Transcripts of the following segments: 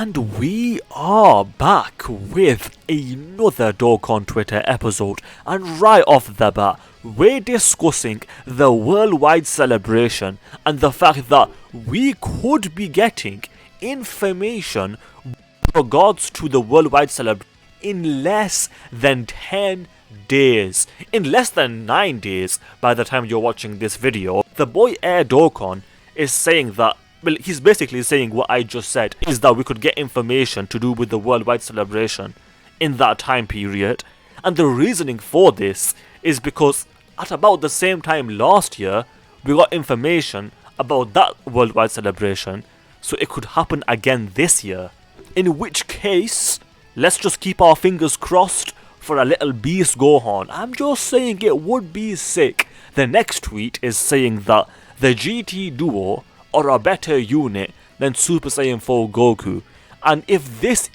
And we are back with another Dokkan Twitter episode, and right off the bat, we're discussing the worldwide celebration and the fact that we could be getting information with regards to the worldwide celebration in less than 10 days. In less than 9 days by the time you're watching this video. The boy Air Dokkan is saying that, well, he's basically saying what I just said, is that we could get information to do with the worldwide celebration in that time period. And the reasoning for this is because at about the same time last year, we got information about that worldwide celebration, so it could happen again this year. In which case, let's just keep our fingers crossed for a little beast Gohan. I'm just saying it would be sick. The next tweet is saying that the GT duo are a better unit than Super Saiyan 4 Goku. And if this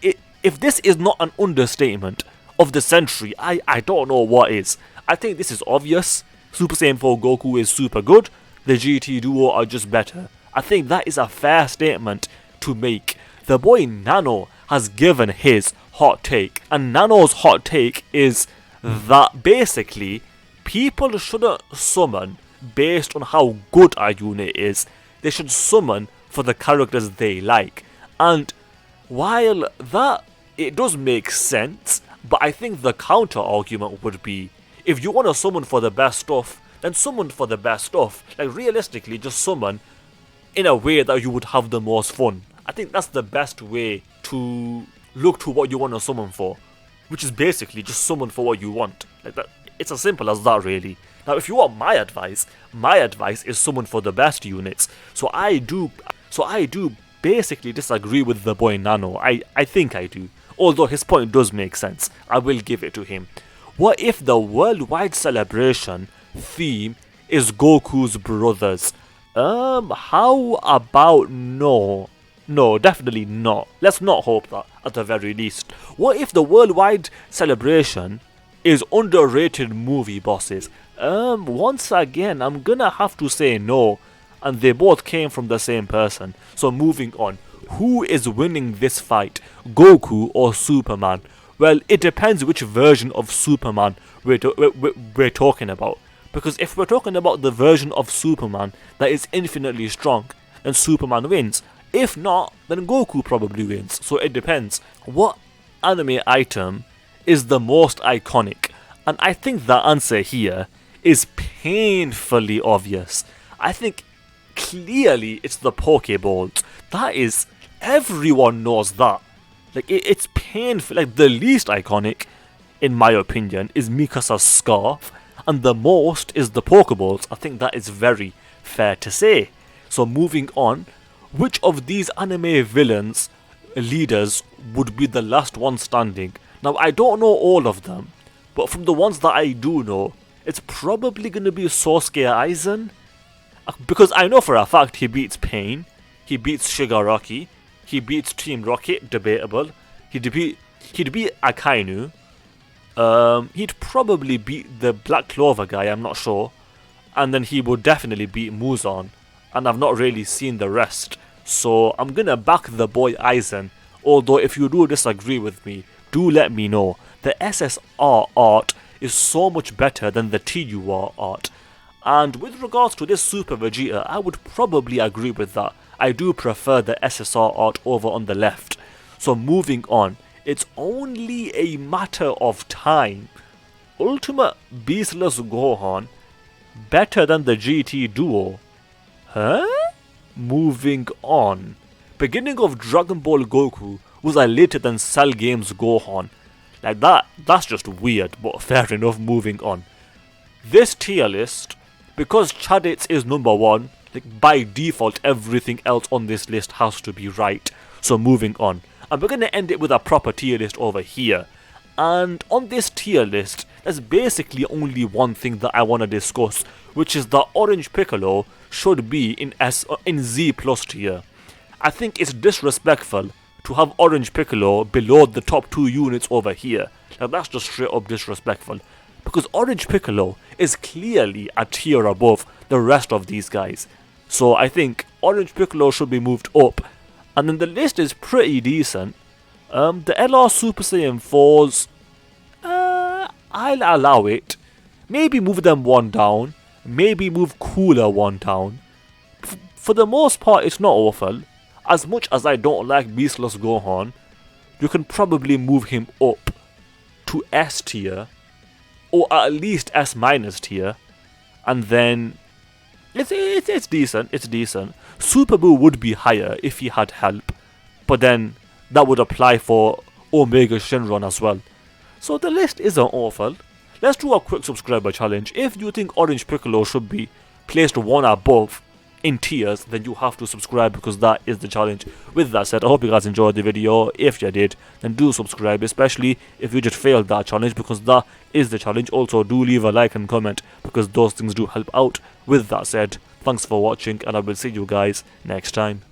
is not an understatement of the century, I don't know what is. I think this is obvious. Super Saiyan 4 Goku is super good. The GT duo are just better. I think that is a fair statement to make. The boy Nano has given his hot take. And Nano's hot take is that basically people shouldn't summon based on how good a unit is. They should summon for the characters they like. And while that, it does make sense, but I think the counter argument would be, if you want to summon for the best stuff, then summon for the best stuff. Like, realistically, just summon in a way that you would have the most fun. I think that's the best way to look to what you want to summon for, which is basically just summon for what you want. Like that, it's as simple as that, really. Now, if you want my advice is summon for the best units. So I do basically disagree with the boy Nano. I think I do. Although his point does make sense. I will give it to him. What if the worldwide celebration theme is Goku's brothers? How about no? No, definitely not. Let's not hope that, at the very least. What if the worldwide celebration is underrated movie bosses? Once again, I'm gonna have to say no. And they both came from the same person. So moving on. Who is winning this fight? Goku or Superman? Well, it depends which version of Superman we're talking about. Because if we're talking about the version of Superman that is infinitely strong, then Superman wins. If not, then Goku probably wins. So it depends. What anime item is the most iconic? And I think the answer here is painfully obvious. I think clearly it's the Pokeballs. That is, everyone knows that. Like, it's painful. Like, the least iconic, in my opinion, is Mikasa's scarf, and the most is the Pokeballs. I think that is very fair to say. So moving on, which of these anime villains leaders would be the last one standing? Now, I don't know all of them, but from the ones that I do know, it's probably going to be Sosuke Aizen. Because I know for a fact he beats Pain, he beats Shigaraki, he beats Team Rocket, debatable. He'd beat Akainu. He'd probably beat the Black Clover guy, I'm not sure. And then he would definitely beat Muzan. And I've not really seen the rest. So I'm gonna back the boy Aizen. Although if you do disagree with me, do let me know. The SSR art is so much better than the TUR art. And with regards to this Super Vegeta, I would probably agree with that. I do prefer the SSR art over on the left. So moving on, it's only a matter of time. Ultimate Beastless Gohan, better than the GT duo. Huh? Moving on. Beginning of Dragon Ball Goku was a later than Cell Games Gohan. Like that's just weird, but fair enough, moving on. This tier list, because Chaditz is number 1, like by default everything else on this list has to be right. So moving on. And we're going to end it with a proper tier list over here. And on this tier list, there's basically only one thing that I want to discuss, which is that Orange Piccolo should be in Z plus tier. I think it's disrespectful to have Orange Piccolo below the top 2 units over here. Like, that's just straight up disrespectful. Because Orange Piccolo is clearly a tier above the rest of these guys. So I think Orange Piccolo should be moved up. And then the list is pretty decent. The LR Super Saiyan 4s, I'll allow it. Maybe move them one down. Maybe move Cooler one down. For the most part, it's not awful. As much as I don't like Beastless Gohan, you can probably move him up to S tier, or at least S minus tier, and then it's decent. It's decent. Super Boo would be higher if he had help, but then that would apply for Omega Shenron as well. So the list isn't awful. Let's do a quick subscriber challenge. If you think Orange Piccolo should be placed one above in tiers, then you have to subscribe, because that is the challenge. With that said, I hope you guys enjoyed the video. If you did, then do subscribe, especially if you just failed that challenge, because that is the challenge. Also, do leave a like and comment, because those things do help out. With that said, thanks for watching, and I will see you guys next time.